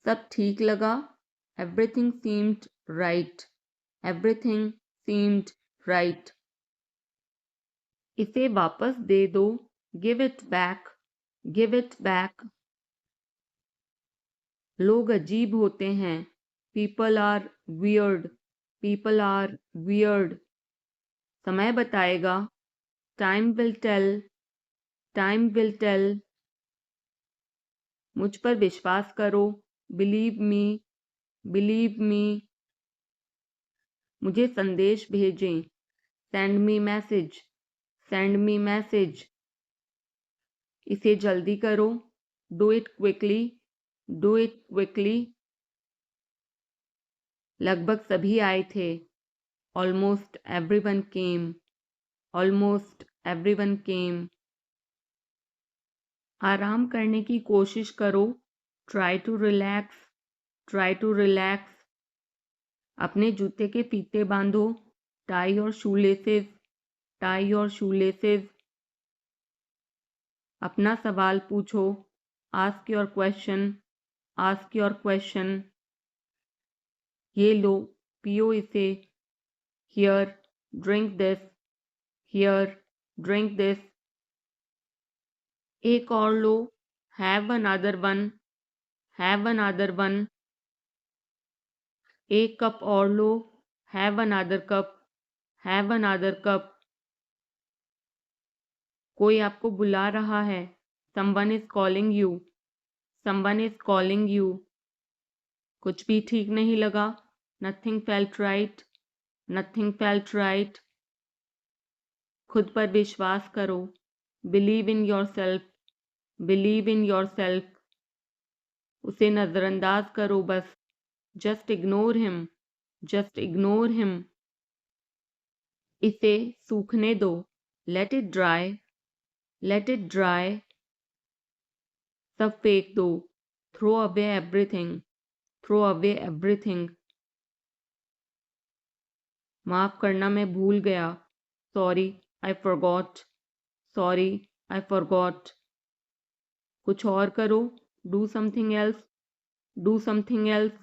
सब ठीक लगा. Everything seemed right. Everything seemed right. इसे वापस दे दो. Give it back. Give it back. लोग अजीब होते हैं. People are weird. People are weird. समय बताएगा. Time will tell. Time will tell. मुझ पर विश्वास करो. Believe me. Believe me. मुझे संदेश भेजें. Send me message. Send me message. इसे जल्दी करो. Do it quickly. Do it quickly. लगभग सभी आए थे. Almost everyone came. Almost everyone came. आराम करने की कोशिश करो. Try to relax. Try to relax. अपने जूते के फीते बांधो. Tie your shoelaces. Tie your shoelaces. अपना सवाल पूछो. Ask your question. Ask your question. ये लो, पियो इसे. Here, drink this. Here, drink this. एक और लो. Have another one. Have another one. एक कप और लो. Have another cup. Have another cup. कोई आपको बुला रहा है. Someone is calling you. Someone is calling you. कुछ भी ठीक नहीं लगा. Nothing felt right. Nothing felt right. खुद पर विश्वास करो. Believe in yourself. Believe in yourself. उसे नजरअंदाज करो बस. Just ignore him. Just ignore him. इसे सूखने दो. Let it dry. Let it dry. सब फेंक दो. Throw away everything. Throw away everything. माफ करना मैं भूल गया. Sorry, I forgot. Sorry, I forgot. कुछ और करो. Do something else. Do something else.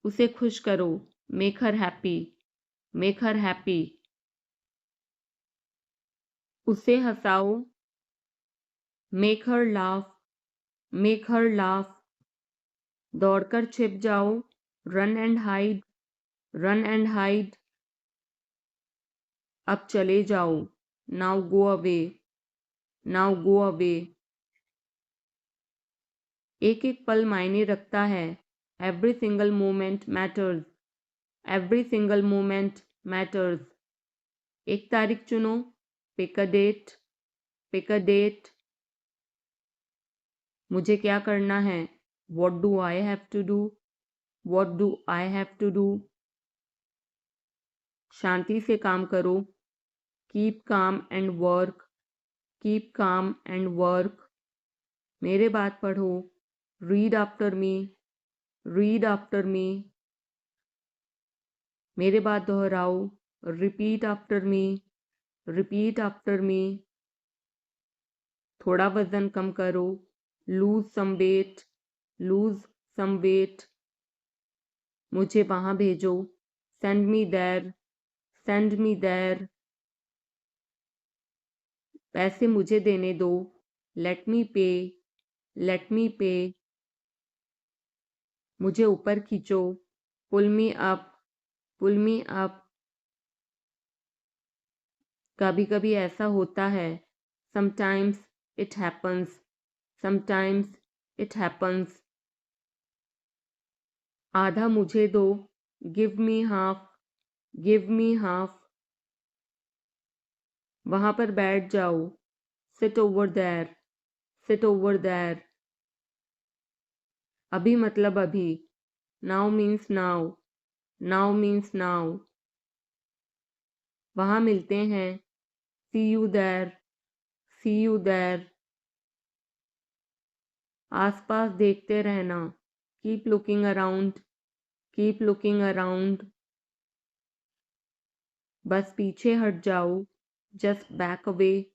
उसे खुश करो. Make her happy. Make her happy. उसे हंसाओ. Make her laugh. Make her laugh. दौड़कर छिप जाओ. Run and hide. Run and hide. अब चले जाओ. Now go away. Now go away. एक एक पल मायने रखता है. Every single moment matters. Every single moment matters. एक तारीख चुनो. Pick a date. Pick a date. मुझे क्या करना है. What do I have to do? What do I have to do? शांति से काम करो. Keep calm and work. Keep calm and work. मेरे बात पढ़ो. Read after me. Read after me. मेरे बात दोहराओ. Repeat after me. Repeat after me. थोड़ा वजन कम करो. Lose some weight. Lose some weight. मुझे वहां भेजो. Send me there. Send me there. पैसे मुझे देने दो. Let me pay. Let me pay. मुझे ऊपर खींचो. Pull me up. Pull me up. कभी कभी ऐसा होता है. Sometimes it happens. Sometimes it happens. आधा मुझे दो. Give me half. Give me half. वहां पर बैठ जाओ. Sit over there. Sit over there. अभी मतलब अभी. Now means now. Now means now. वहां मिलते हैं. See you there. See you there. आसपास देखते रहना. Keep looking around. Keep looking around. बस पीछे हट जाओ. Just back away.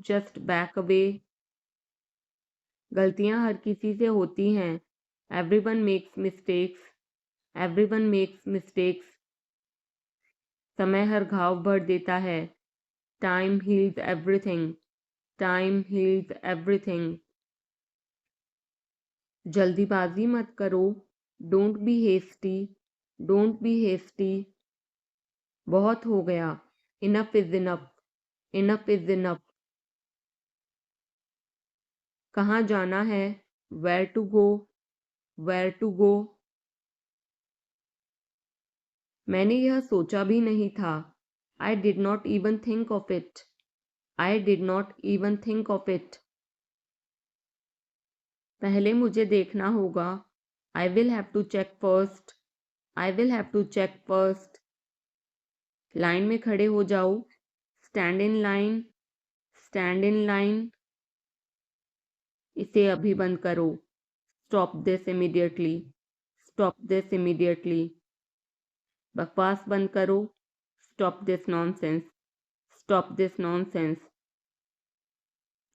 Just back away. गलतियां हर किसी से होती हैं। Everyone makes mistakes, everyone makes mistakes. समय हर घाव भर देता है। Time heals everything, time heals everything. जल्दीबाजी मत करो, don't be hasty, don't be hasty. बहुत हो गया, enough is enough, enough is enough. कहाँ जाना है, where to go, where to go. मैंने यह सोचा भी नहीं था। I did not even think of it, I did not even think of it. पहले मुझे देखना होगा। I will have to check first, I will have to check first. Line में खड़े हो जाओ, stand in line, stand in line. इसे अभी बंद करो, stop this immediately, stop this immediately. बकवास बंद करो, stop this nonsense, stop this nonsense.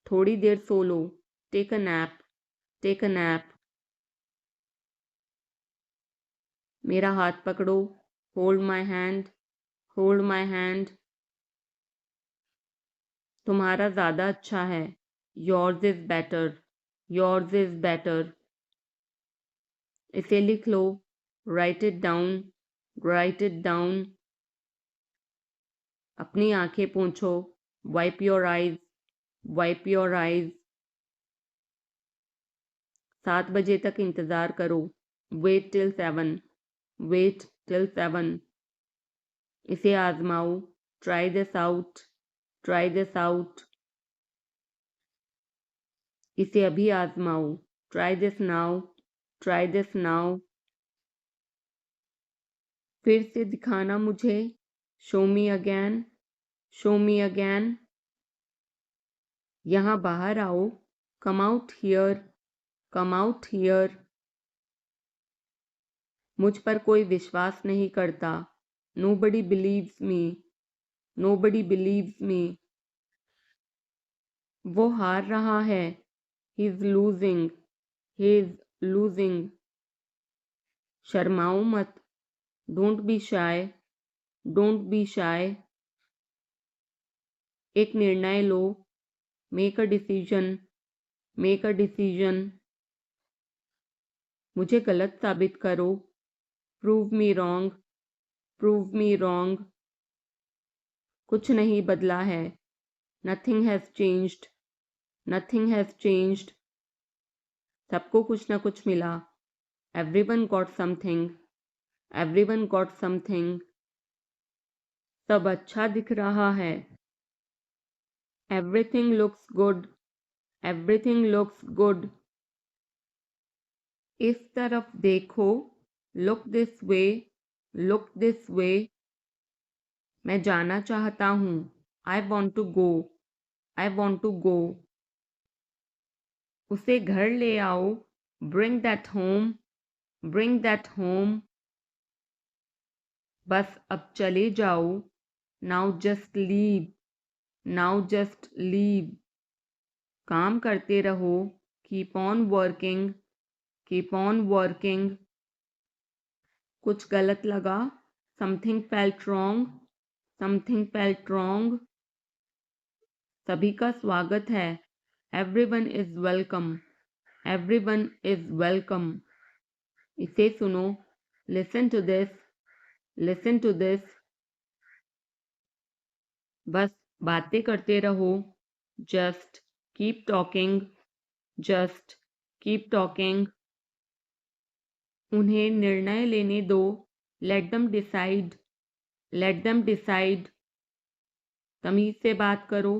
थोड़ी देर सो लो, take a nap, take a nap. मेरा हाथ पकड़ो, hold my hand, hold my hand. तुम्हारा ज़्यादा अच्छा है, yours is better, yours is better. इसे लिख लो, write it down, write it down. अपनी आंखें पोंछो, wipe your eyes, wipe your eyes. 7 बजे तक इंतज़ार करो, वेट टिल 7, वेट टिल 7। इसे आजमाओ, try this out, try this out. इसे अभी आजमाओ, try this now, try this now. फिर से दिखाना मुझे, show me again, show me again. यहाँ बाहर आओ, come out here, come out here. मुझ पर कोई विश्वास नहीं करता, nobody believes me, nobody believes me. वो हार रहा है, he is losing, he is losing. शर्माओ मत, don't be shy, don't be shy. एक निर्णय लो, make a decision, make a decision. मुझे गलत साबित करो, prove me wrong, prove me wrong. कुछ नहीं बदला है, nothing has changed, nothing has changed. सबको कुछ ना कुछ मिला, everyone got something, everyone got something. सब अच्छा दिख रहा है, everything looks good, everything looks good. इस तरफ देखो, look this way, look this way. मैं जाना चाहता हूँ, I want to go, I want to गो। उसे घर ले आओ, bring that home, bring that home. बस अब चले जाओ, now just leave, now just leave. काम करते रहो, keep on working, keep on working. कुछ गलत लगा, something felt wrong, something felt wrong. सभी का स्वागत है, everyone is welcome, everyone is welcome. इसे सुनो, listen to this, listen to this. बस बातें करते रहो, just keep talking, just keep talking. उन्हें निर्णय लेने दो, let them decide, let them decide. तमीज से बात करो,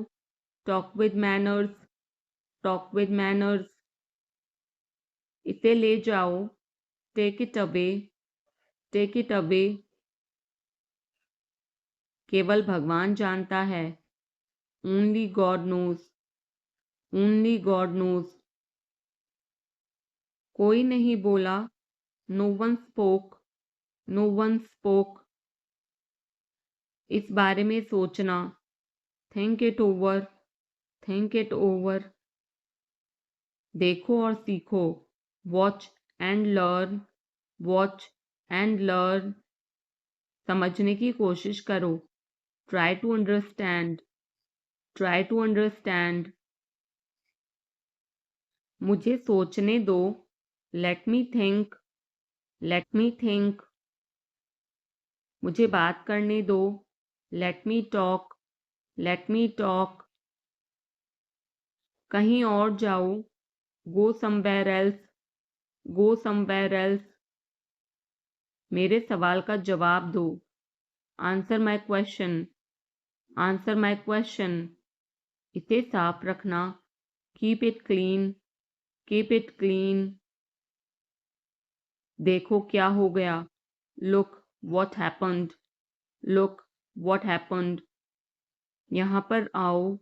talk with manners, talk with manners. इसे ले जाओ, take it away, take it away. केवल भगवान जानता है, only God knows, only God knows. कोई नहीं बोला, no one spoke, no one spoke. इस बारे में सोचना, think it over, think it over. देखो और सीखो, watch and learn, watch and learn. समझने की कोशिश करो, try to understand, try to understand. मुझे सोचने दो, let me think, let me think. मुझे बात करने दो, let me talk, let me talk. कहीं और जाओ, go somewhere else, go somewhere else. मेरे सवाल का जवाब दो, answer my question, answer my question. इसे साफ रखना, keep it clean, keep it clean. देखो क्या हो गया, look what happened, look what happened. यहाँ पर आओ,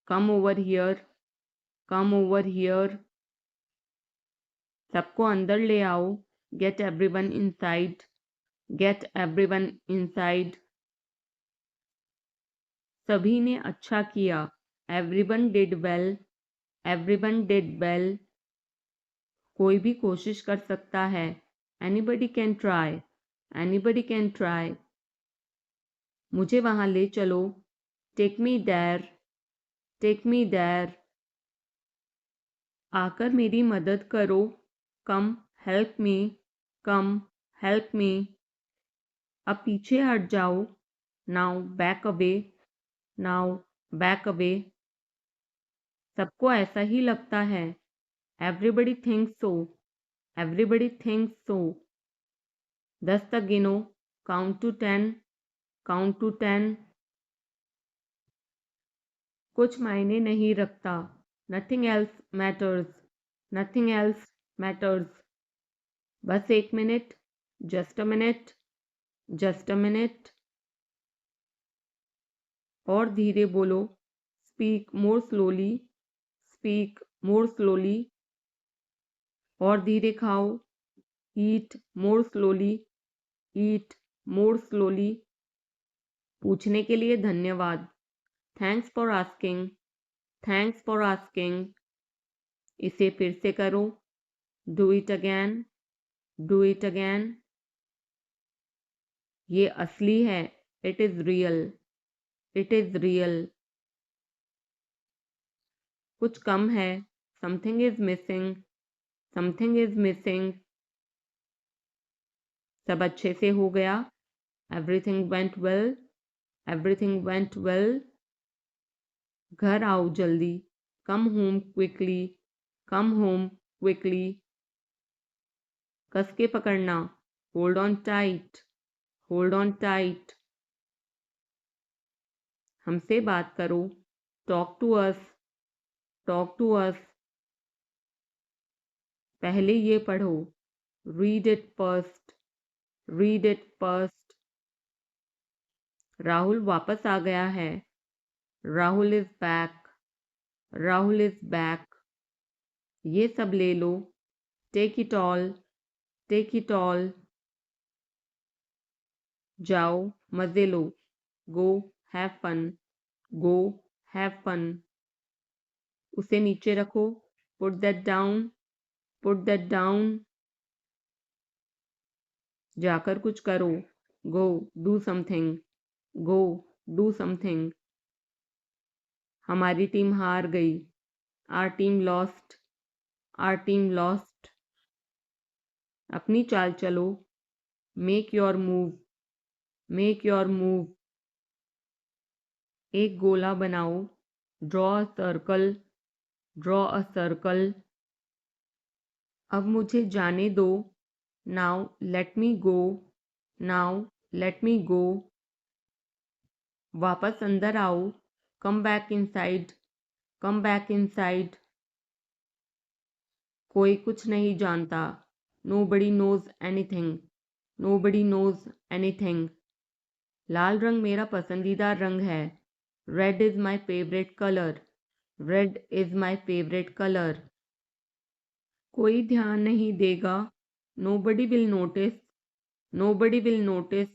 come over here, come over here. सबको अंदर ले आओ, get everyone inside, get everyone inside. सभी ने अच्छा किया, everyone did well, everyone did well. कोई भी कोशिश कर सकता है, anybody can try, anybody can try. मुझे वहां ले चलो, take me there, take me there. आकर मेरी मदद करो, come help me, come help me. अब पीछे हट जाओ, now back away, now back away. सबको ऐसा ही लगता है, एवरीबडी थिंक्स सो, एवरीबडी थिंक्स सो। 10 तक गिनो, काउंट टू 10, काउंट टू 10। कुछ मायने नहीं रखता, nothing else matters, nothing else matters. बस 1 minute, just a minute, just a minute. और धीरे बोलो, speak more slowly, speak more slowly. और धीरे खाओ, eat more slowly, eat more slowly. पूछने के लिए धन्यवाद, thanks for asking, thanks for asking. इसे फिर से करो, do it again, do it again. ये असली है, it is real, it is real. कुछ कम है, something is missing, something is missing. सब अच्छे से हो गया, everything went well, everything went well. घर आओ जल्दी, come home quickly, come home quickly. कस के पकड़ना, hold on tight, hold on tight. हमसे बात करो, talk to us, talk to us. पहले ये पढ़ो, read it first, read it first. Rahul वापस आ गया है, Rahul is back, Rahul is back. ये सब ले लो, take it all, take it all. जाओ मजे लो, go have fun, go have fun. उसे नीचे रखो, put that down, put that down. जाकर कुछ करो, go do something, go do something. हमारी टीम हार गई, our team lost, our team lost. अपनी चाल चलो, make your move, make your move. एक गोला बनाओ, draw a circle, draw a circle. अब मुझे जाने दो, now let me go, now let me go. वापस अंदर आओ, come back inside, come back inside. कोई कुछ नहीं जानता, nobody knows anything, nobody knows anything. लाल रंग मेरा पसंदीदा रंग है, red is my favourite colour, red is my favourite colour. कोई ध्यान नहीं देगा, nobody will notice, nobody will notice.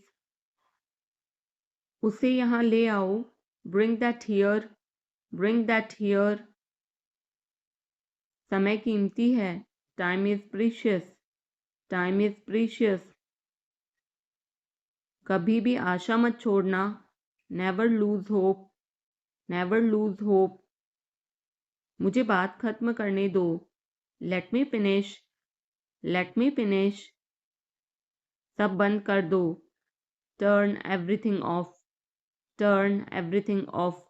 उसे यहाँ ले आओ, bring that here, bring that here. समय कीमती है, time is precious, time is precious. कभी भी आशा मत छोड़ना, never lose hope, never lose hope. मुझे बात खत्म करने दो, let me finish, let me finish. सब बंद कर दो, turn everything off, turn everything off.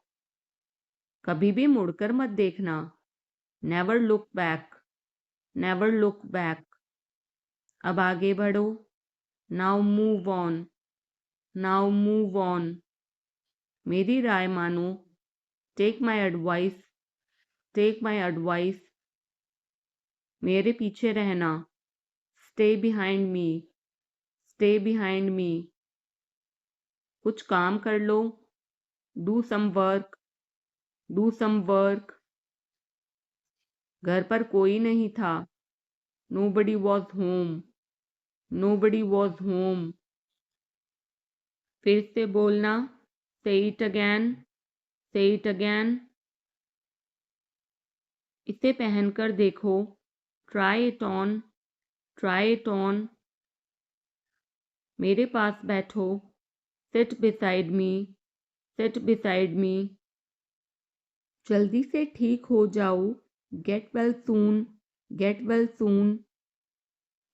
कभी भी मुड़कर मत देखना, never look back, never look back. अब आगे बढ़ो, now move on, now move on. मेरी राय मानो, take my advice, take my advice. मेरे पीछे रहना, stay behind me, stay behind me. कुछ काम कर लो, do some work, do some work. घर पर कोई नहीं था, nobody was home, nobody was home. फिर से बोलना, say it again, say it again. इसे पहनकर देखो, try it on, try it on. मेरे पास बैठो, sit beside me, sit beside me. जल्दी से ठीक हो जाओ, get well soon, get well soon.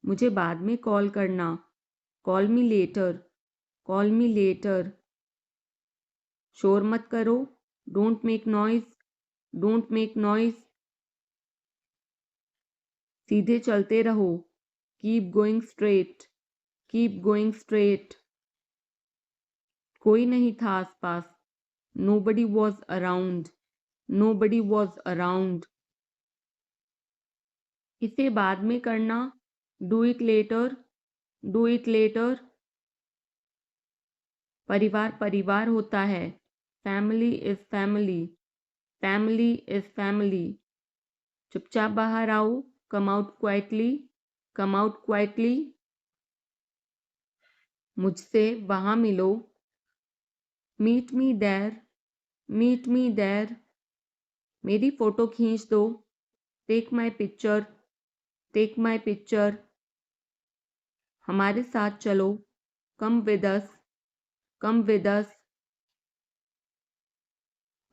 मुझे बाद में कॉल करना, call me later, call me later. शोर मत करो, don't make noise, don't make noise. सीधे चलते रहो, keep going straight, keep going straight. कोई नहीं था आसपास, nobody was around, nobody was around. इसे बाद में करना, do it later, do it later. परिवार परिवार होता है, family is family, family is family. चुपचाप बाहर आओ, come out quietly, come out quietly. मुझसे वहां मिलो, meet me there, meet me there. मेरी फोटो खींच दो, take my picture, take my picture. हमारे साथ चलो, come with us, come with us.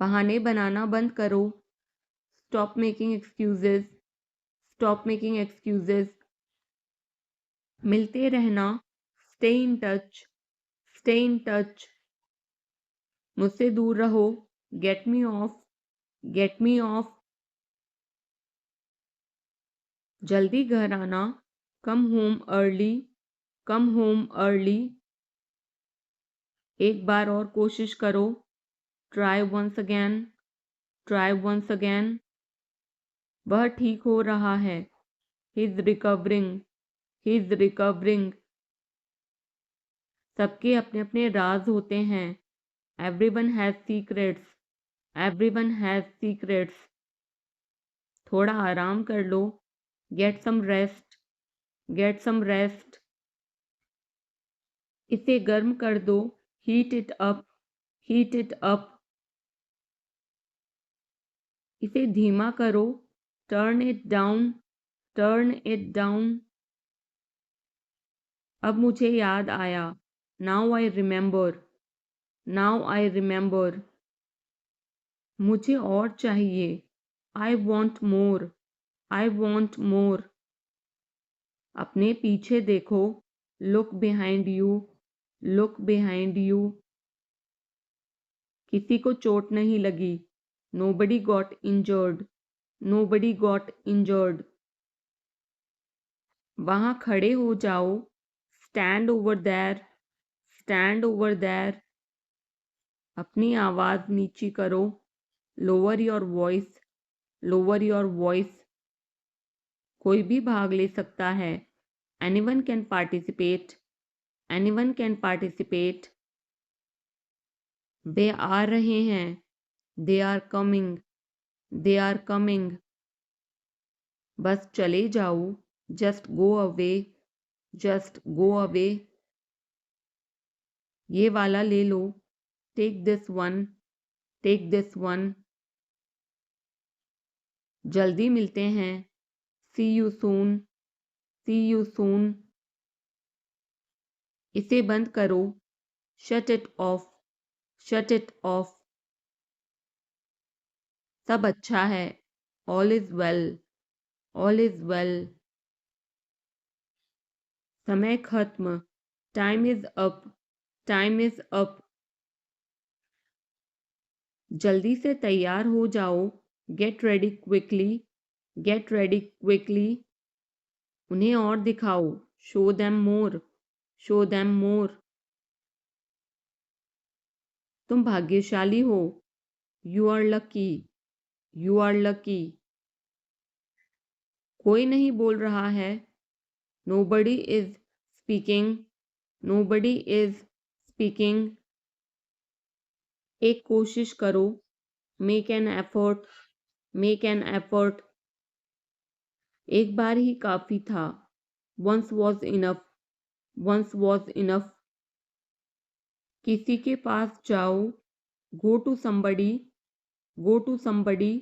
बहाने बनाना बंद करो, stop making excuses, stop making excuses. मिलते रहना, stay in touch, stay in touch. मुझसे दूर रहो, get me off, get me off. जल्दी घर आना, come home early, come home early. एक बार और कोशिश करो, try once again, try once again. वह ठीक हो रहा है, he is recovering, he is recovering. सबके अपने अपने राज होते हैं, everyone has secrets, everyone has secrets. थोड़ा आराम कर लो, get some rest, get some rest. इसे गर्म कर दो, heat it up, heat it up. इसे धीमा करो, turn it down, turn it down. अब मुझे याद आया, now I remember, now I remember. मुझे और चाहिए, I want more, I want more. अपने पीछे देखो, look behind you, look behind you. किसी को चोट नहीं लगी, nobody got injured, nobody got injured. वहां खड़े हो जाओ, stand over there, stand over there. अपनी आवाज नीची करो, lower your voice, lower your voice. कोई भी भाग ले सकता है, anyone can participate, anyone can participate. वे आ रहे हैं, they are coming, they are coming. बस चले जाओ, just go away, just go away. ये वाला ले लो, take this one, take this one. जल्दी मिलते हैं, see you soon, see you soon. इसे बंद करो, shut it off, shut it off. सब अच्छा है, all is well, all is well. समय खत्म, time is up, time is up. जल्दी से तैयार हो जाओ, get ready quickly, get ready quickly. उन्हें और दिखाओ, show them more, show them more. तुम भाग्यशाली हो, you are lucky, you are lucky. कोई नहीं बोल रहा है, nobody is speaking, nobody is speaking. एक कोशिश करो, make an effort, make an effort. एक बार ही काफी था, once was enough, once was enough. किसी के पास जाओ, go to somebody, go to somebody.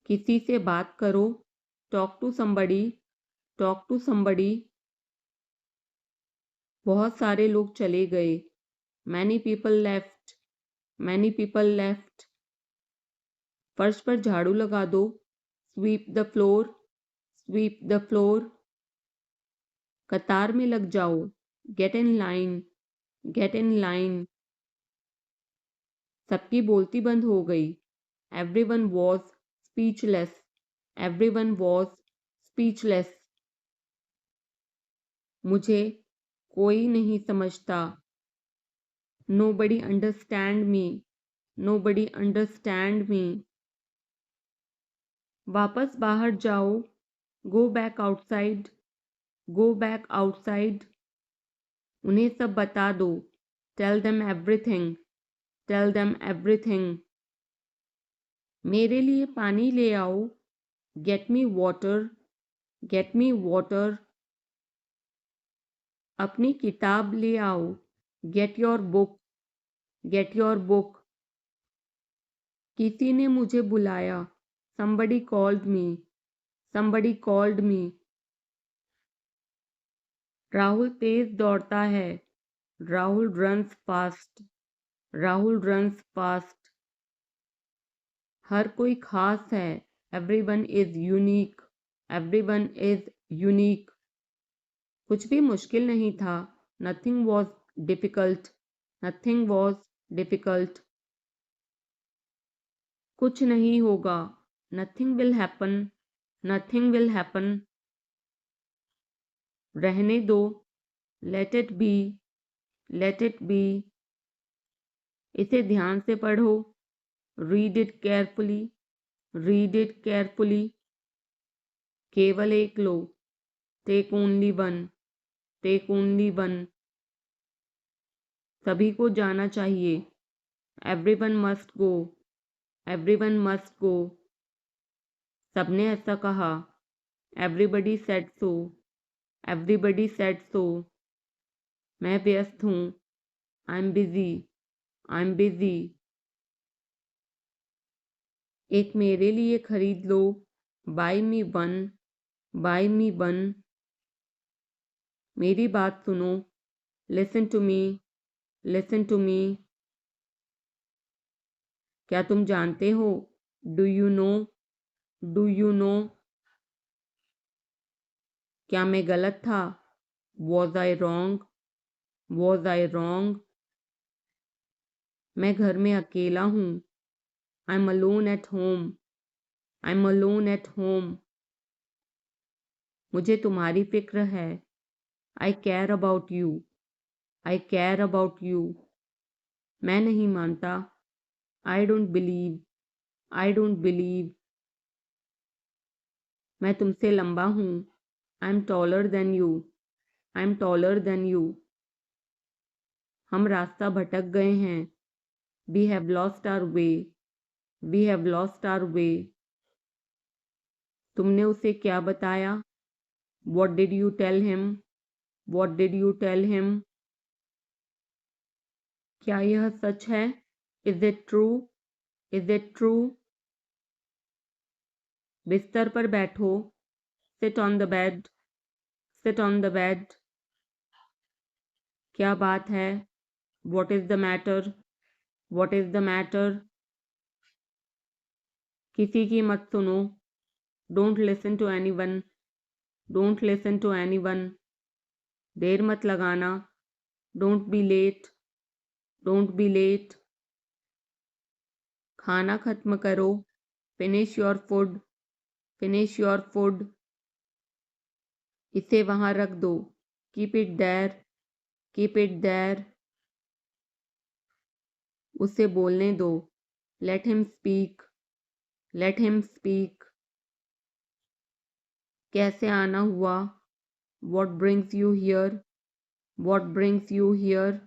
किसी से बात करो, talk to somebody, talk to somebody. बहुत सारे लोग चले गए, many people left, many people left. फर्श पर झाड़ू लगा दो, sweep the floor, sweep the floor. कतार में लग जाओ, get in line, get in line. सबकी बोलती बंद हो गई, everyone was speechless, everyone was speechless. मुझे कोई नहीं समझता, nobody understand me, nobody understand me. वापस बाहर जाओ, go back outside, go back outside. उन्हें सब बता दो, tell them everything, tell them everything. मेरे लिए पानी ले आओ, get me water, get me water. अपनी किताब ले आओ, get your book, get your book. किसी ने मुझे बुलाया, somebody called me, somebody called me. Rahul तेज दौड़ता है, Rahul runs fast, Rahul runs fast. हर कोई खास है, everyone is unique, everyone is unique. कुछ भी मुश्किल नहीं था, nothing was difficult, nothing was difficult. कुछ नहीं होगा, nothing will happen, nothing will happen. रहने दो, let it be, let it be. इसे ध्यान से पढ़ो, read it carefully, read it carefully. केवल एक लो, take only one, take only one. सभी को जाना चाहिए, everyone must go, everyone must go. सबने ऐसा कहा, everybody said so, everybody said so. मैं व्यस्त हूँ, I'm busy, I'm busy. एक मेरे लिए खरीद लो, buy me one, buy me one. मेरी बात सुनो, listen to me, listen to me. क्या तुम जानते हो, do you know, do you know. क्या मैं गलत था, was I wrong, was I wrong. मैं घर में अकेला हूँ, I'm alone at home, I'm alone at home. मुझे तुम्हारी फिक्र है, I care about you, I care about you. मैं नहीं मानता, I don't believe, I don't believe. मैं तुमसे लंबा हूँ, I'm taller than you, I'm taller than you. हम रास्ता भटक गए हैं, we have lost our way, we have lost our way. तुमने उसे क्या बताया, what did you tell him, what did you tell him. क्या यह सच है, is it true, is it true. बिस्तर पर बैठो, Sit on the bed. Sit on the bed. क्या बात है? What is the matter? What is the matter? किसी की मत सुनो. Don't listen to anyone. Don't listen to anyone. देर मत लगाना. Don't be late. Don't be late. खाना खत्म करो. Finish your food. Finish your food. इसे वहां रख दो. Keep it there. Keep it there. उसे बोलने दो. Let him speak. Let him speak. कैसे आना हुआ? What brings you here? What brings you here?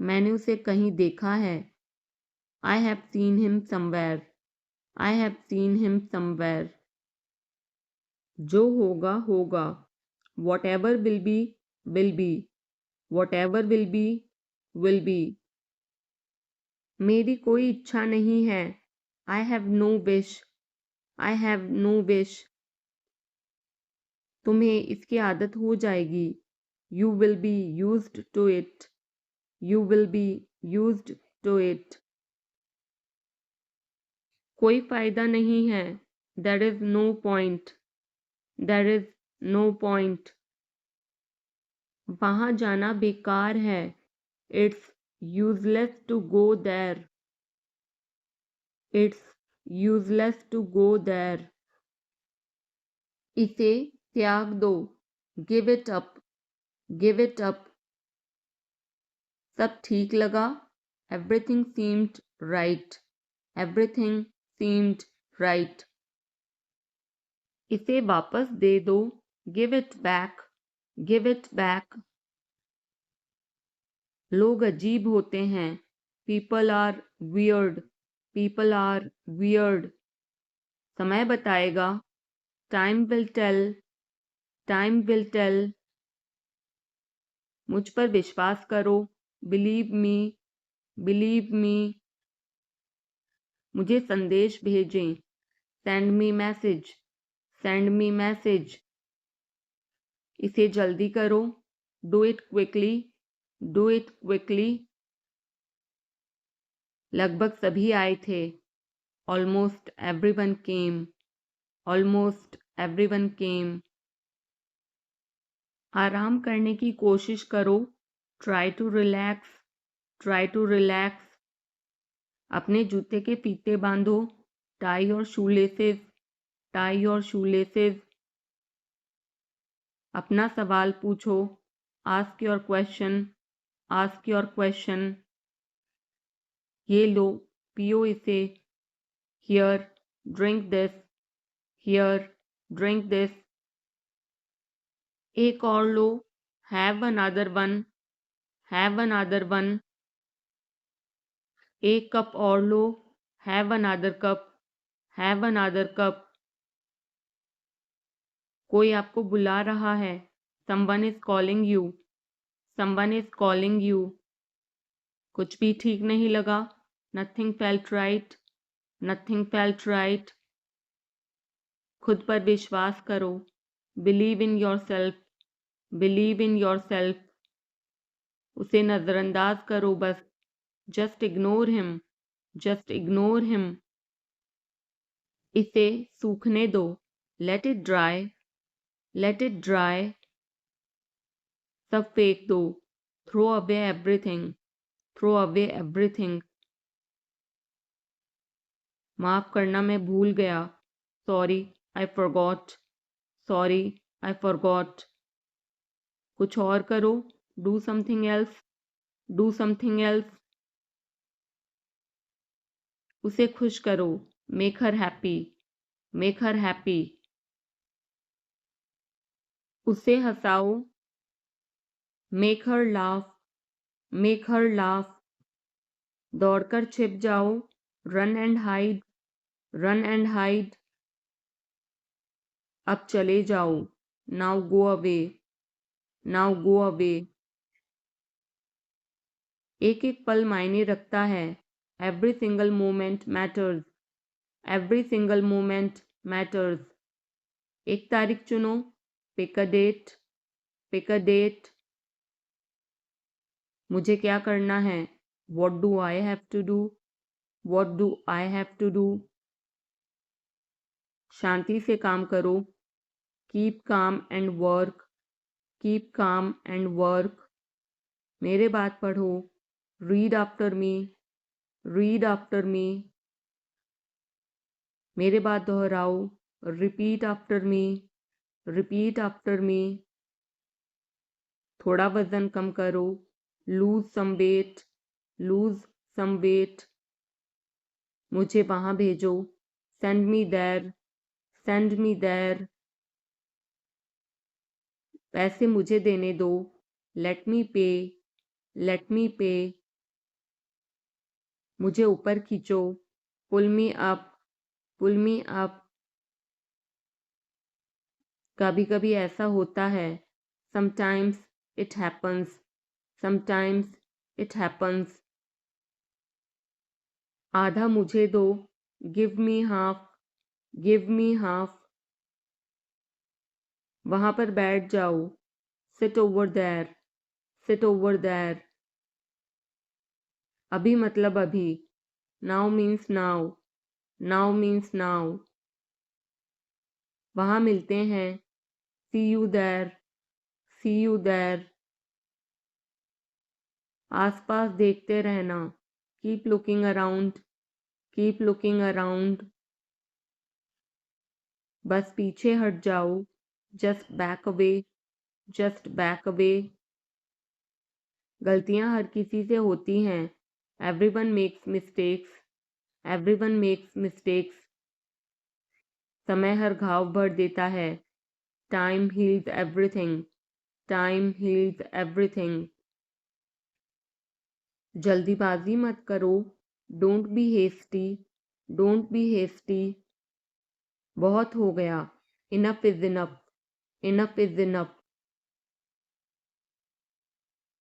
मैंने उसे कहीं देखा है. I have seen him somewhere. I have seen him somewhere. जो होगा होगा. Whatever will be will be. Whatever will be will be. मेरी कोई इच्छा नहीं है. I have no wish. I have no wish. तुम्हें इसकी आदत हो जाएगी. You will be used to it. You will be used to it. कोई फायदा नहीं है. There is no point. There is no point. वहाँ जाना बेकार है. It's useless to go there. It's useless to go there. इसे त्याग दो. Give it up. Give it up. सब ठीक लगा. Everything seemed right. Everything seemed right. इसे वापस दे दो. Give it back. Give it back. लोग अजीब होते हैं. People are weird. People are weird. समय बताएगा. Time will tell. Time will tell. मुझ पर विश्वास करो. Believe me. Believe me. मुझे संदेश भेजें. Send me message. Send me message. इसे जल्दी करो. Do it quickly. Do it quickly. लगभग सभी आए थे. Almost everyone came. Almost everyone came. आराम करने की कोशिश करो. Try to relax. Try to relax. अपने जूते के फीते बांधो. Tie your shoelaces. Tie your shoelaces. अपना सवाल पूछो. Ask your question. Ask your question. ये लो. पियो इसे. Here, drink this. Here, drink this. एक और लो. Have another one. Have another one. एक कप और लो. Have another cup. Have another cup. कोई आपको बुला रहा है. Someone is calling you. Someone is calling you. कुछ भी ठीक नहीं लगा. Nothing felt right. Nothing felt right. खुद पर विश्वास करो. Believe in yourself. Believe in yourself. उसे नजरअंदाज करो बस. Just ignore him. Just ignore him. इसे सूखने दो. Let it dry. Let it dry. सब फेंक दो. Throw away everything. Throw away everything. माफ करना मैं भूल गया. Sorry, I forgot. Sorry, I forgot. कुछ और करो. Do something else. Do something else. उसे खुश करो. Make her happy. Make her happy. उसे हंसाओ. Make her laugh. Make her laugh. दौड़कर छिप जाओ. Run and hide. Run and hide. अब चले जाओ. Now go away. Now go away. एक एक पल मायने रखता है. Every single moment matters. Every single moment matters. एक तारीख चुनो, pick a date, pick a date. मुझे क्या करना है, what do I have to do, what do I have to do. शांति से काम करो, keep calm and work, keep calm and work. मेरे बात पढ़ो, read after me, read after me. मेरे बात दोहराओ, repeat after me, repeat after me. थोड़ा वजन कम करो, lose some weight, lose some weight. मुझे वहां भेजो, send me there, send me there. पैसे मुझे देने दो, लेट मी पे, लेट मी पे। मुझे ऊपर खींचो, पुल मी अप, पुल मी अप। कभी कभी ऐसा होता है, sometimes it happens, sometimes it happens. आधा मुझे दो, give me half, give me half. वहां पर बैठ जाओ, sit over there, sit over there. अभी मतलब अभी, now means now, now means now. वहां मिलते हैं, see you there, see you there. आसपास देखते रहना, keep looking around, keep looking around. बस पीछे हट जाओ, just back away, just back away. गलतियां हर किसी से होती हैं, everyone makes mistakes, everyone makes mistakes. समय हर घाव भर देता है, time heals everything, time heals everything. जल्दीबाजी मत करो, don't be hasty, don't be hasty. बहुत हो गया, enough is enough, enough is enough.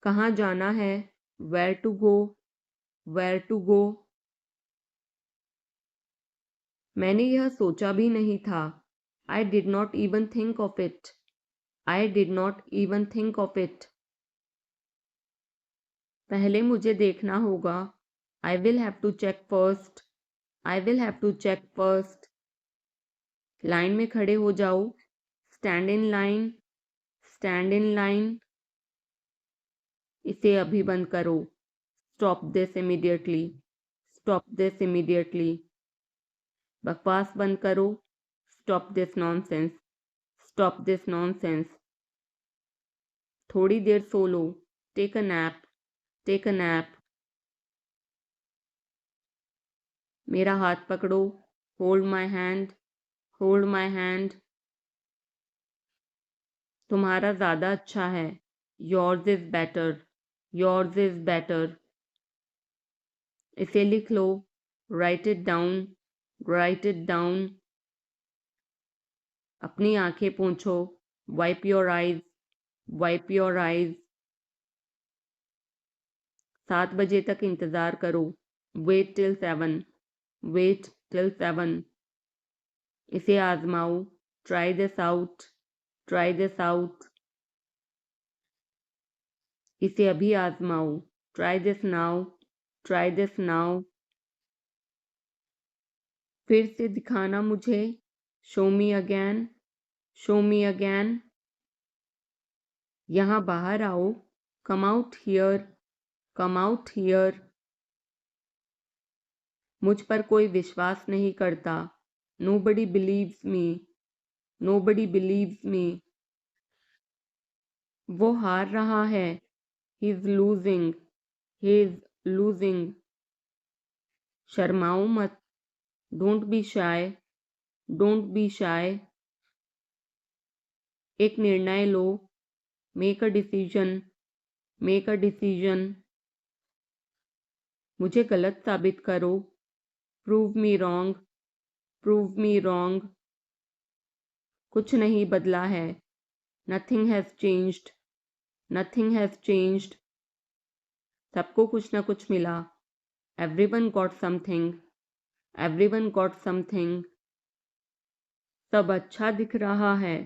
कहाँ जाना है, where to go, where to go. मैंने यह सोचा भी नहीं था, I did not even think of it, I did not even think of it. पहले मुझे देखना होगा, I will have to check first, I will have to check first. Line में खड़े हो जाओ, stand in line, stand in line. इसे अभी बंद करो, stop this immediately, stop this immediately. बकवास बंद करो, stop this nonsense, stop this nonsense. थोड़ी देर सो लो, take a nap, take a nap. मेरा हाथ पकड़ो, hold my hand, hold my hand. तुम्हारा ज़्यादा अच्छा है, yours is better, yours is better. इसे लिख लो, write it down, write it down. अपनी आंखें पोंछो, wipe your eyes, wipe your eyes. 7 बजे तक इंतज़ार करो, वेट टिल 7, वेट टिल 7। इसे आजमाओ, try this out, try this out. इसे अभी आजमाओ, try this now, try this now. फिर से दिखाना मुझे, show me again, show me again. यहाँ बाहर आओ, come out here, come out here. मुझ पर कोई विश्वास नहीं करता, nobody believes me, nobody believes me. वो हार रहा है, he is losing, he is losing. शर्माओ मत, don't be shy, don't be shy. एक निर्णय लो, make a decision, make a decision. मुझे गलत साबित करो, prove me wrong, prove me wrong. कुछ नहीं बदला है, nothing has changed, nothing has changed. सबको कुछ न कुछ मिला, everyone got something, everyone got something. सब अच्छा दिख रहा है।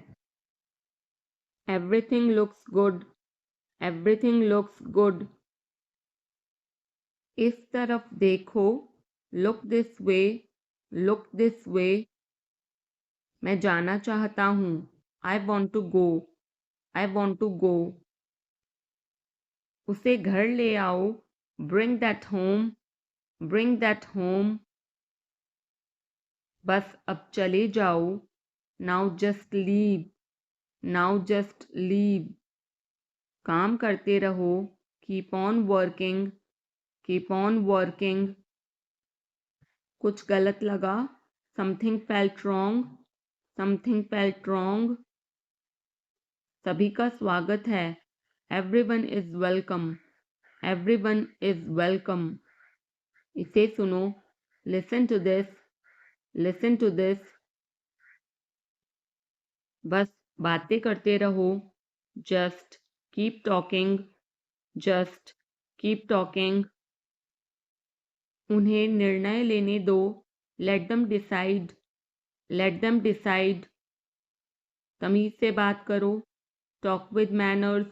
Everything looks good. Everything looks good. इस तरफ देखो। Look this way. Look this way. मैं जाना चाहता हूँ। I want to go. I want to गो। उसे घर ले आओ। Bring that home. Bring that home. बस अब चले जाओ। Now just leave. Now just leave. काम करते रहो। Keep on working. Keep on working. कुछ गलत लगा। Something felt wrong. Something felt wrong. सभी का स्वागत है। Everyone is welcome. Everyone is welcome. इसे सुनो। Listen to this. Listen to this. बस बातें करते रहो। Just keep talking. Just keep talking. उन्हें निर्णय लेने दो। Let them decide. Let them decide. तमीज से बात करो। Talk with manners.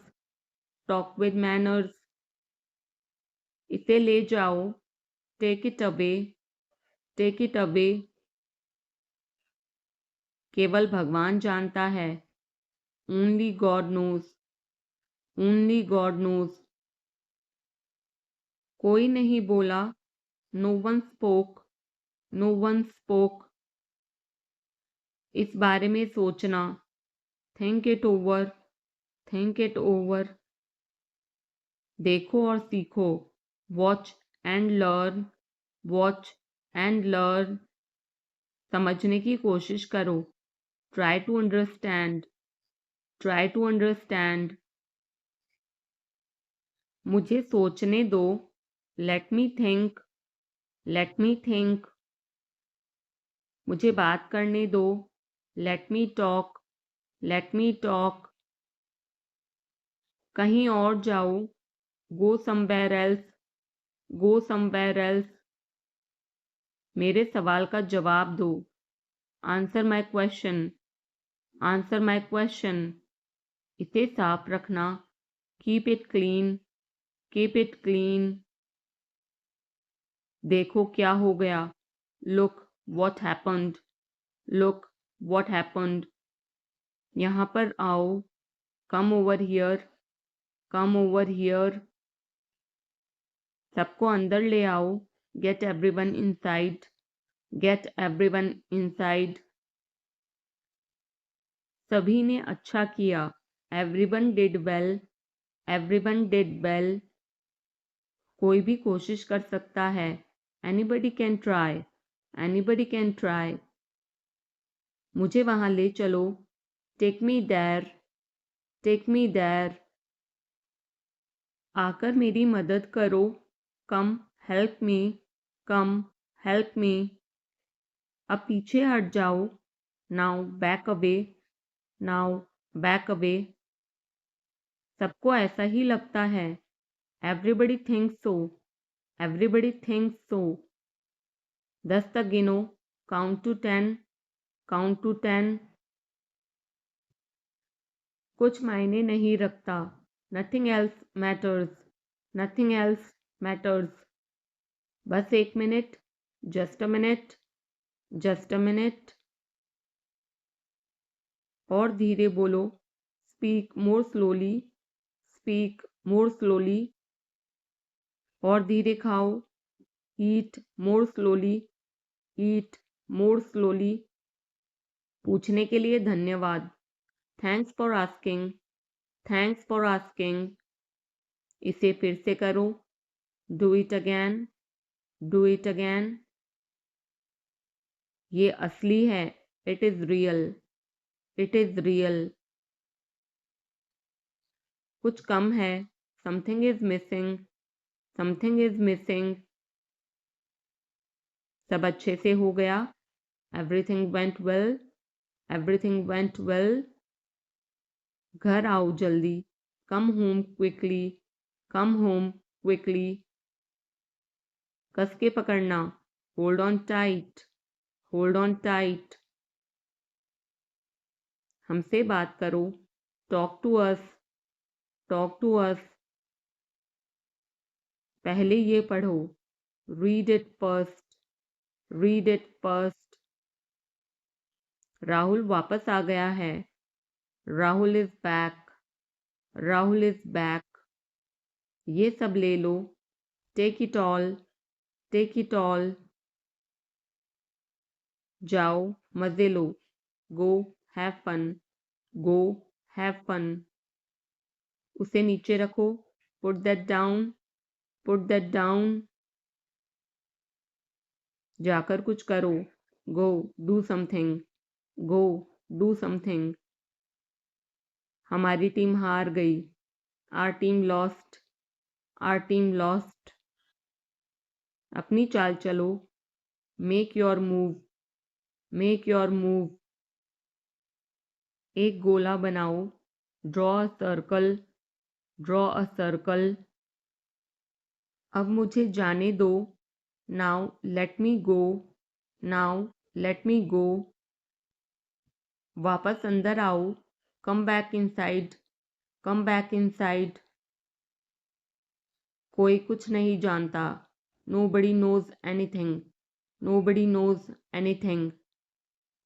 Talk with manners. इसे ले जाओ। Take it away. Take it away. केवल भगवान जानता है। Only God knows. Only God knows. कोई नहीं बोला। No one spoke. No one spoke. इस बारे में सोचना। Think it over. Think it over. देखो और सीखो। Watch and learn. Watch and learn. समझने की कोशिश करो। Try to understand. Try to understand. मुझे सोचने दो। Let me think. Let me think. मुझे बात करने दो। Let me talk. Let me talk. कहीं और जाओ। Go somewhere else. Go somewhere else. मेरे सवाल का जवाब दो। Answer my question. Answer my question. इसे साफ रखना। Keep it clean. Keep it clean. देखो क्या हो गया। Look what happened. Look what happened. यहाँ पर आओ। Come over here. Come over here. सबको अंदर ले आओ। Get everyone inside. Get everyone inside. सभी ने अच्छा किया। Everyone did well. Everyone did well. कोई भी कोशिश कर सकता है। Anybody can try. Anybody can try. मुझे वहां ले चलो। Take me there. Take me there. आकर मेरी मदद करो। Come help me. Come help me. अब पीछे हट जाओ। Now back away. Now back away. सबको ऐसा ही लगता है। एवरीबडी थिंक्स सो। Everybody thinks so. 10 तक गिनो। Count to 10। Count to 10। कुछ मायने नहीं रखता। Nothing else matters. Nothing else matters. बस एक मिनट। Just a minute. Just a minute. और धीरे बोलो। Speak more slowly. Speak more slowly. और धीरे खाओ। Eat more slowly. Eat more slowly. पूछने के लिए धन्यवाद। Thanks for asking. Thanks for asking. इसे फिर से करो। Do it again. Do it again. ये असली है। It is real. It is real. कुछ कम है। Something is missing. Something is missing. सब अच्छे से हो गया। Everything went well. Everything went well. घर आओ जल्दी। Come home quickly. Come home quickly. कस के पकड़ना। Hold on tight. Hold on tight. हमसे बात करो, talk to us, talk to us. पहले ये पढ़ो, read it first, read it first. Rahul वापस आ गया है, Rahul is back, Rahul is back. ये सब ले लो, take it all, take it all. जाओ, मजे लो, go have fun, go have fun. उसे नीचे रखो, put that down, put that down. जाकर कुछ करो, go do something, go do something. हमारी टीम हार गई, our team lost, our team lost. अपनी चाल चलो, make your move, make your move. एक गोला बनाओ, draw a circle, draw a circle. अब मुझे जाने दो, now let me go, now let me go. वापस अंदर आओ, come back inside, come back inside. कोई कुछ नहीं जानता, nobody knows anything, nobody knows anything.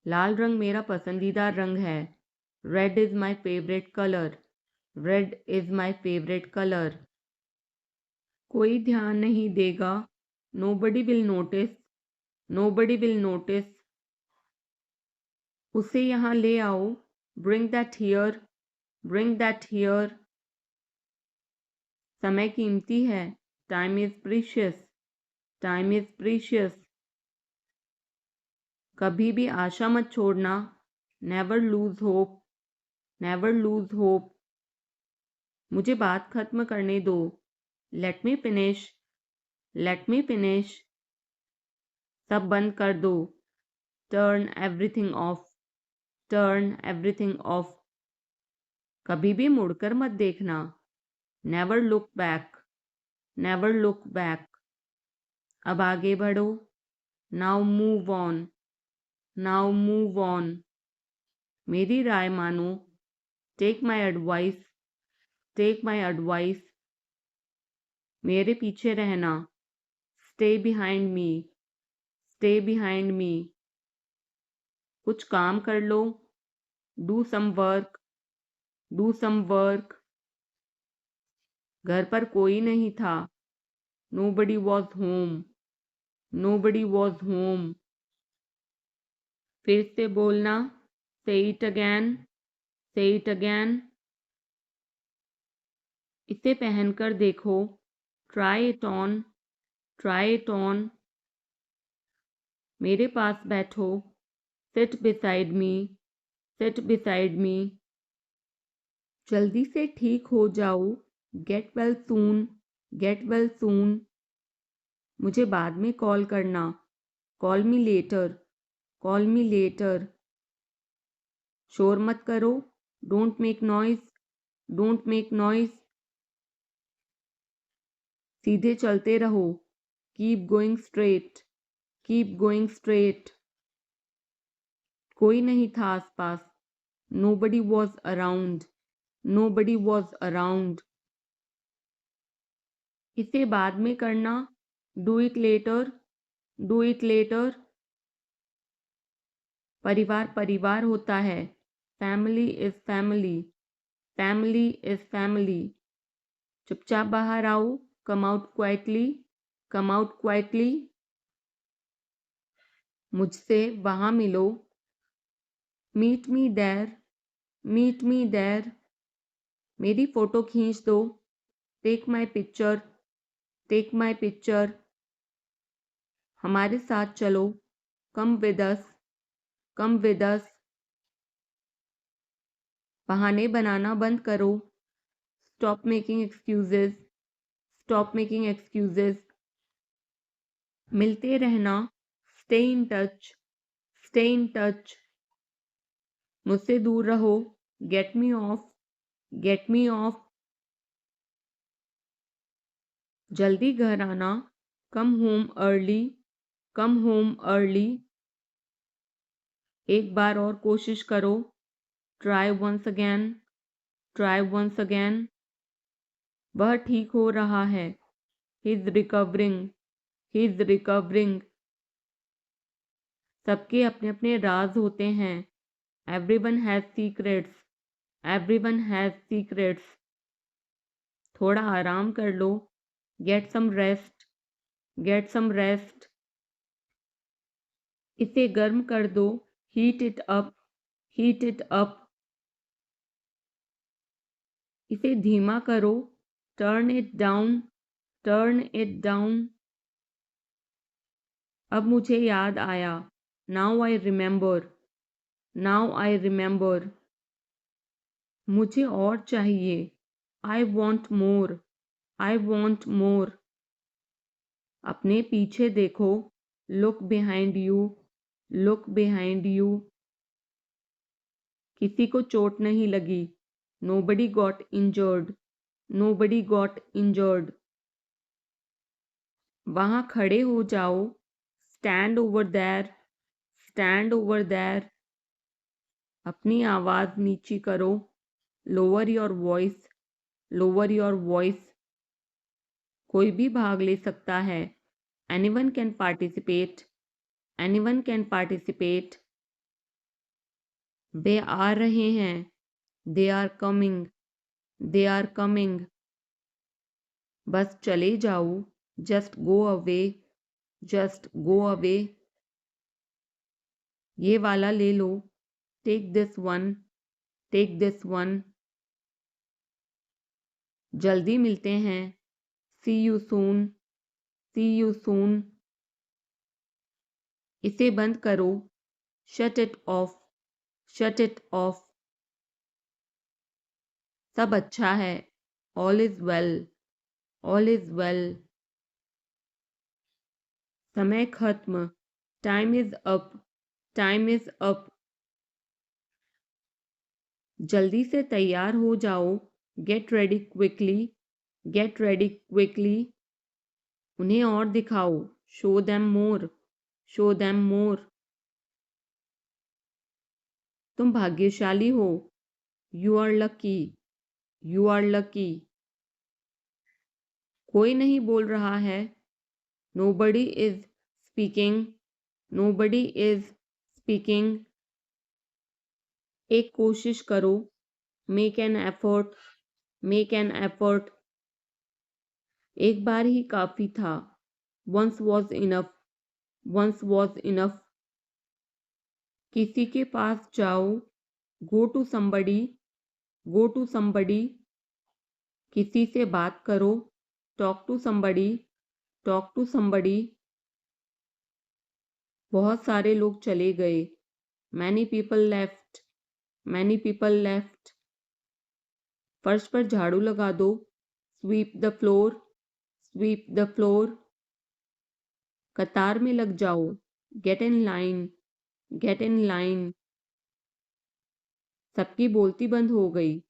लाल रंग मेरा पसंदीदा रंग है, red is my favourite colour, red is my favourite colour. कोई ध्यान नहीं देगा, nobody will notice, nobody will notice. उसे यहाँ ले आओ, bring that here, bring that here. समय कीमती है, time is precious, time is precious. कभी भी आशा मत छोड़ना, never lose hope, never lose hope. मुझे बात खत्म करने दो, let me finish, let me finish. सब बंद कर दो, turn everything off, turn everything off. कभी भी मुड़कर मत देखना, never look back, never look back. अब आगे बढ़ो, now move on, now move on. मेरी राय मानो, take my advice, take my advice. मेरे पीछे रहना, stay behind me, stay behind me. कुछ काम कर लो, do some work, do some work. घर पर कोई नहीं था, nobody was home, nobody was home. फिर से बोलना, say it again, say it again. इसे पहनकर देखो, try it on, try it on. मेरे पास बैठो, sit beside me, sit beside me. जल्दी से ठीक हो जाओ, get well soon, get well soon. मुझे बाद में कॉल करना, call me later, call me later. शोर मत करो, don't make noise, don't make noise. सीधे चलते रहो, keep going straight, keep going straight. कोई नहीं था आसपास, nobody was around, nobody was around. इसे बाद में करना, do it later, do it later. परिवार परिवार होता है, family is family, family is family. चुपचाप बाहर आओ, come out quietly, come out quietly. मुझसे वहां मिलो, meet me there, meet me there. मेरी फोटो खींच दो, take my picture, take my picture. हमारे साथ चलो, come with us, come with us. बहाने बनाना बंद करो, stop making excuses, stop making excuses. मिलते रहना, stay in touch, stay in touch. मुझसे दूर रहो, get me off, get me off. जल्दी घर आना, come home early, come home early. एक बार और कोशिश करो, try once again, try once again. वह ठीक हो रहा है, he is recovering, he is recovering. सबके अपने अपने राज होते हैं, everyone has secrets, everyone has secrets. थोड़ा आराम कर लो, get some rest, get some rest. इसे गर्म कर दो, heat it up, heat it up. इसे धीमा करो, turn it down, turn it down. अब मुझे याद आया, now I remember, now I remember. मुझे और चाहिए, I want more, I want more. अपने पीछे देखो, look behind you, look behind you. किसी को चोट नहीं लगी, nobody got injured, nobody got injured. वहाँ खड़े हो जाओ, stand over there, stand over there. अपनी आवाज़ नीची करो, lower your voice, lower your voice. कोई भी भाग ले सकता है, anyone can participate, anyone can participate. वे आ रहे हैं, they are coming, they are coming. बस चले जाओ, just go away, just go away. ये वाला ले लो, take this one, take this one. जल्दी मिलते हैं, see you soon, see you soon. इसे बंद करो, shut it off, shut it off. सब अच्छा है, all is well, all is well. समय खत्म, time is up, time is up. जल्दी से तैयार हो जाओ, get ready quickly, get ready quickly. उन्हें और दिखाओ, show them more, show them more. तुम भाग्यशाली हो, you are lucky, you are lucky. कोई नहीं बोल रहा है, nobody is speaking, nobody is speaking. एक कोशिश करो, make an effort, make an effort. एक बार ही काफी था, once was enough, once was enough. किसी के पास जाओ, go to somebody, go to somebody. किसी से बात करो, talk to somebody, talk to somebody. बहुत सारे लोग चले गए, many people left, many people left. फर्श पर झाड़ू लगा दो, sweep the floor, sweep the floor. कतार में लग जाओ, get in line, get in line. सबकी बोलती बंद हो गई,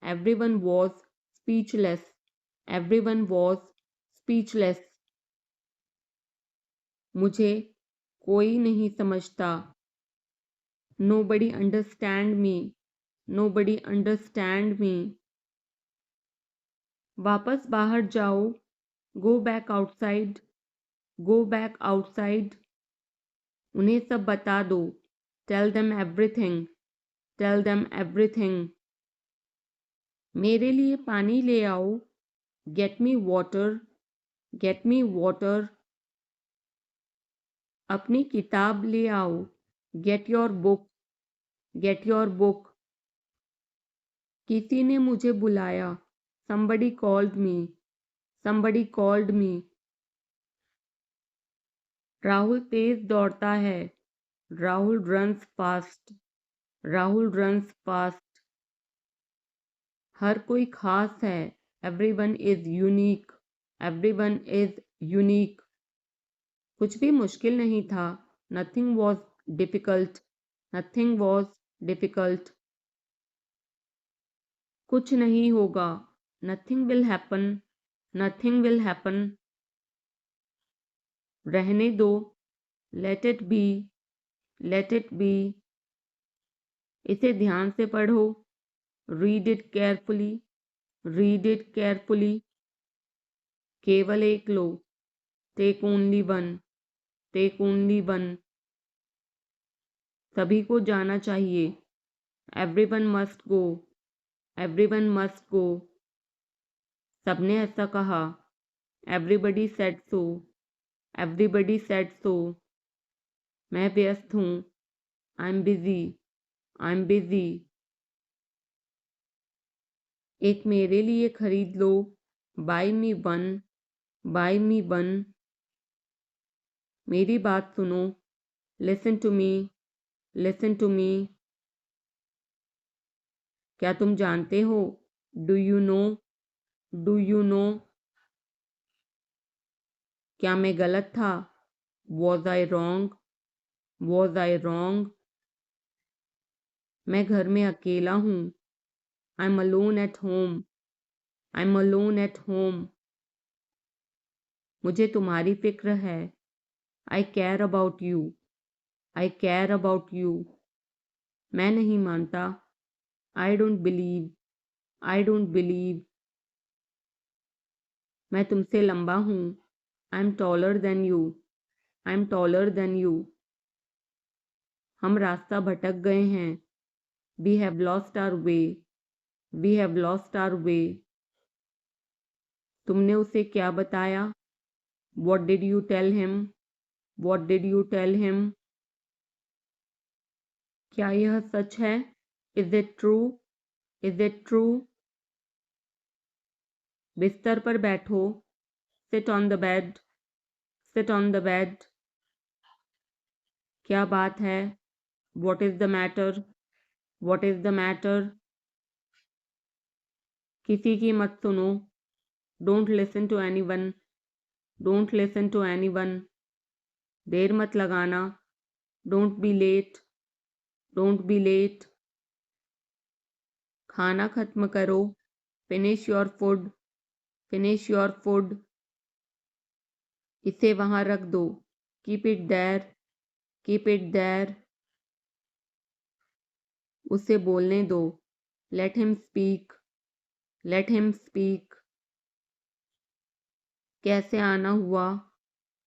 everyone was speechless, everyone was speechless. मुझे कोई नहीं समझता, nobody understand me, nobody understand me. वापस बाहर जाओ, go back outside, go back outside. उन्हें सब बता दो, tell them everything, tell them everything. मेरे लिए पानी ले आओ, get me water, get me water. अपनी किताब ले आओ, get your book, get your book. किसी ने मुझे बुलाया, somebody called me, somebody called me. Rahul तेज दौड़ता है, Rahul runs fast, Rahul runs fast. हर कोई खास है, everyone is unique, everyone is unique. कुछ भी मुश्किल नहीं था, nothing was difficult, nothing was difficult. कुछ नहीं होगा, nothing will happen, nothing will happen. रहने दो, let it be, let it be. इसे ध्यान से पढ़ो। Read it carefully, read it carefully. केवल एक लो। Take only one, take only one. सभी को जाना चाहिए। Everyone must go, everyone must go. सबने ऐसा कहा। Everybody said so, everybody said so. मैं व्यस्त हूँ। I am busy, I am busy. एक मेरे लिए खरीद लो। Buy me one, buy me one. मेरी बात सुनो। Listen to me, listen to me. क्या तुम जानते हो? Do you know, do you know. क्या मैं गलत था? Was I wrong, was I wrong. मैं घर में अकेला हूँ। I am alone at home, I am alone at home. मुझे तुम्हारी फिक्र है। I care about you, I care about you. मैं नहीं मानता। I don't believe, I don't believe. मैं तुमसे लंबा हूँ। I am taller than you, I am taller than you. हम रास्ता भटक गए हैं। We have lost our way, we have lost our way. तुमने उसे क्या बताया? What did you tell him, what did you tell him. क्या यह सच है? Is it true, is it true. बिस्तर पर बैठो। Sit on the bed, sit on the bed. क्या बात है? What is the matter, what is the matter. किसी की मत सुनो। Don't listen to anyone, don't listen to anyone. देर मत लगाना। Don't be late, don't be late. खाना खत्म करो। Finish your food, finish your food. इसे वहां रख दो। Keep it there, keep it there. उसे बोलने दो। Let him speak, let him speak. कैसे आना हुआ?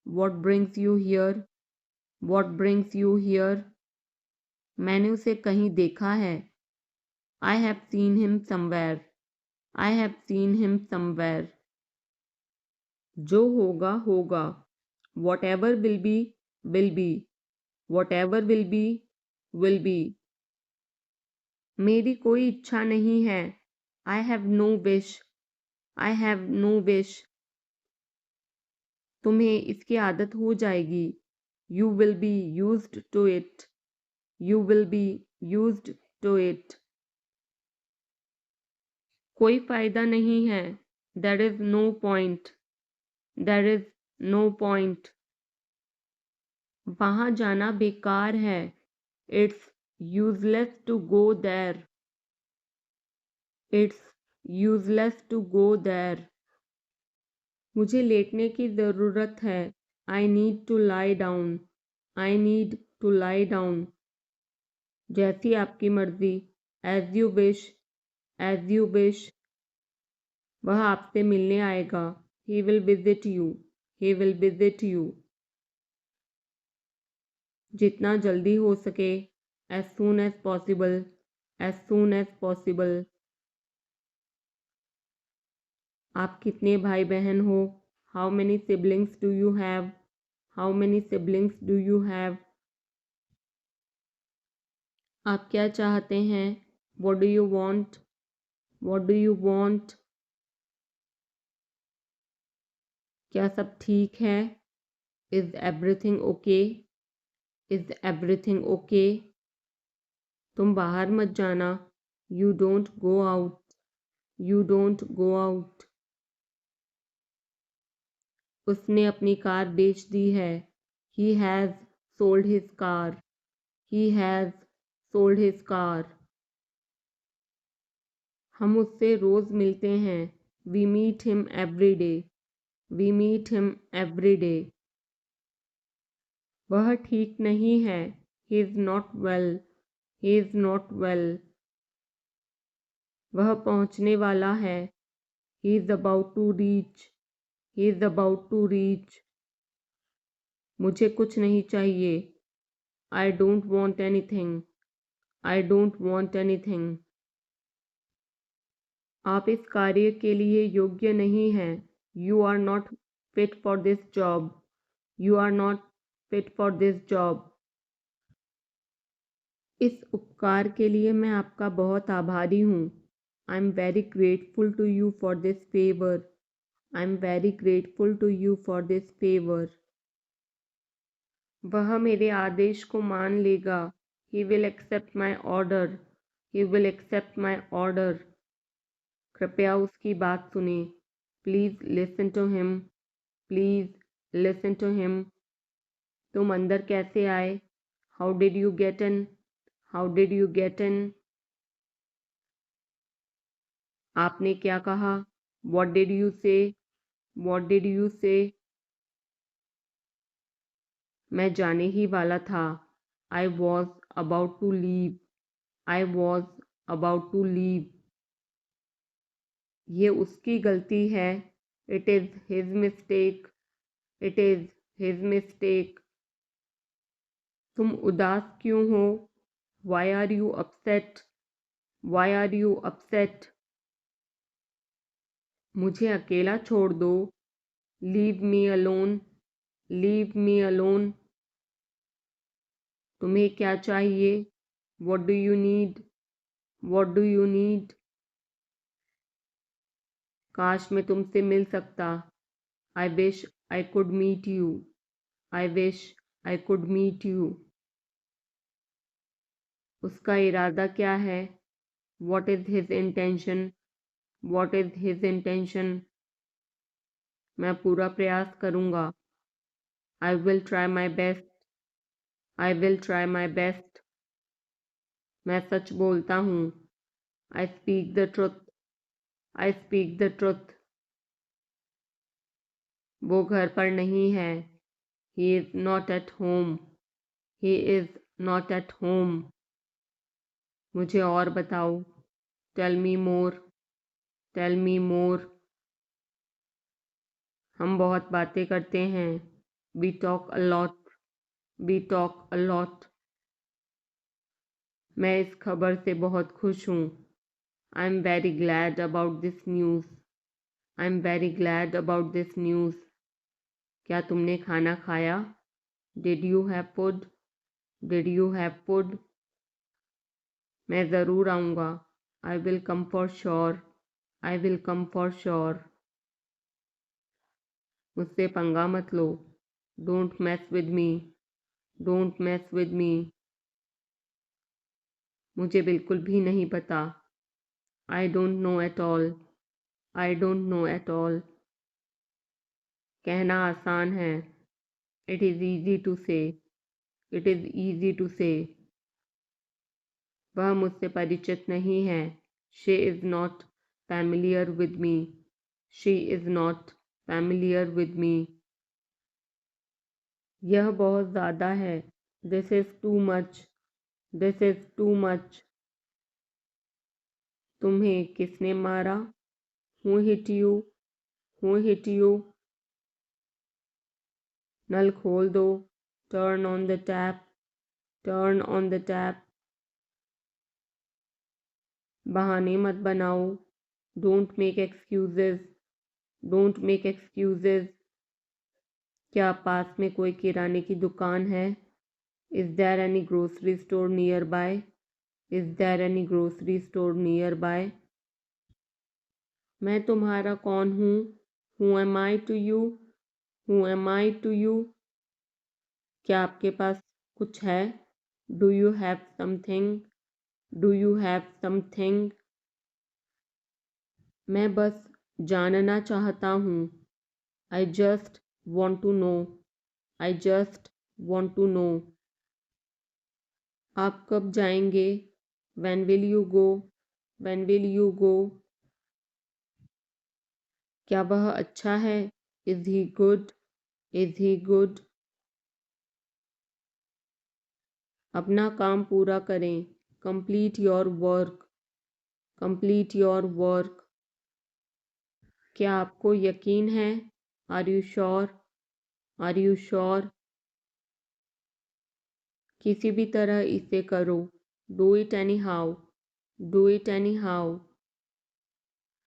What brings you here, what brings you here. मैंने उसे कहीं देखा है। I have seen him somewhere, I have seen him somewhere. जो होगा होगा। Whatever will be, will be, whatever will be, will be. मेरी कोई इच्छा नहीं है। I have no wish, I have no wish. तुम्हें इसकी आदत हो जाएगी। You will be used to it, you will be used to it. कोई फायदा नहीं है। There is no point, there is no point. वहां जाना बेकार है। It's useless to go there, it's useless to go there. मुझे लेटने की ज़रूरत है। I need to lie down, I need to lie down. जैसी आपकी मर्जी। As you wish, as you wish. वह आपसे मिलने आएगा। He will visit you, he will visit you. जितना जल्दी हो सके। As soon as possible, as soon as possible. आप कितने भाई बहन हो? How many siblings do you have, how many siblings do you have. आप क्या चाहते हैं? What do you want, what do you want. क्या सब ठीक है? Is everything okay, is everything okay. तुम बाहर मत जाना। You don't go out, you don't go out. उसने अपनी कार बेच दी है। He has sold his car, he has sold his car. हम उससे रोज़ मिलते हैं। We meet him every day, we meet him every day. वह ठीक नहीं है। He is not well, he is not well, वह पहुंचने वाला है, he is about to reach, he is about to reach, मुझे कुछ नहीं चाहिए, I don't want anything, I don't want anything, आप इस कार्य के लिए योग्य नहीं हैं, you are not fit for this job, you are not fit for this job, इस उपकार के लिए मैं आपका बहुत आभारी हूँ, I am very grateful to you for this favour, I am very grateful to you for this favour, वह मेरे आदेश को मान लेगा, he will accept my order, he will accept my order, कृपया उसकी बात सुने, please listen to him, please listen to him, तुम अंदर कैसे आए, how did you get in, how did you get in, आपने क्या कहा, वॉट डिड यू से, वॉट डिड यू से, मैं जाने ही वाला था, I was about to leave, I was about to leave, ये उसकी गलती है, it is his mistake, it is his mistake, तुम उदास क्यों हो, why are you upset, why are you upset, मुझे अकेला छोड़ दो, leave me alone, leave me alone, तुम्हें क्या चाहिए, what do you need, what do you need, काश मैं तुमसे मिल सकता, आई wish I could meet you, I wish I could meet you, उसका इरादा क्या है, what is his intention, what is his intention, मैं पूरा प्रयास करूँगा, I will try my best, I will try my best, मैं सच बोलता हूँ, I speak the truth, I speak the truth, वो घर पर नहीं है, he is not at home, he is not at home, मुझे और बताओ, टेल मी मोर, टेल मी मोर, हम बहुत बातें करते हैं, we talk a lot, we talk a lot, मैं इस खबर से बहुत खुश हूँ, I am very glad about this news, I am very glad about this news, क्या तुमने खाना खाया, did you have food, did you have food, मैं ज़रूर आऊँगा, I will come for sure, I will come for sure, मुझसे पंगा मत लो, don't mess with me, don't mess with मी, मुझे बिल्कुल भी नहीं पता, I don't know at all, I don't know at all, कहना आसान है, it is easy to say, it is easy to say, वह मुझसे परिचित नहीं है, she is not familiar with me, she is not familiar with me, यह बहुत ज़्यादा है, this is too much, this is too much, तुम्हें किसने मारा, who hit you, who hit you, नल खोल दो, turn on the tap, turn on the tap, बहाने मत बनाओ, don't make excuses, don't make excuses, क्या पास में कोई किराने की दुकान है, is there any grocery store nearby, is there any grocery store nearby, मैं तुम्हारा कौन हूँ, who am I to you, who am I to you, क्या आपके पास कुछ है, do you have something, do you have something, मैं बस जानना चाहता हूँ, आई just want to know, I just want to know, आप कब जाएंगे, when will you go, when will you go, क्या वह अच्छा है, is he good, is he good, अपना काम पूरा करें, complete your work, complete your work. क्या आपको यकीन है? Are you sure, are you sure. किसी भी तरह इसे करो, do it anyhow, do it any how.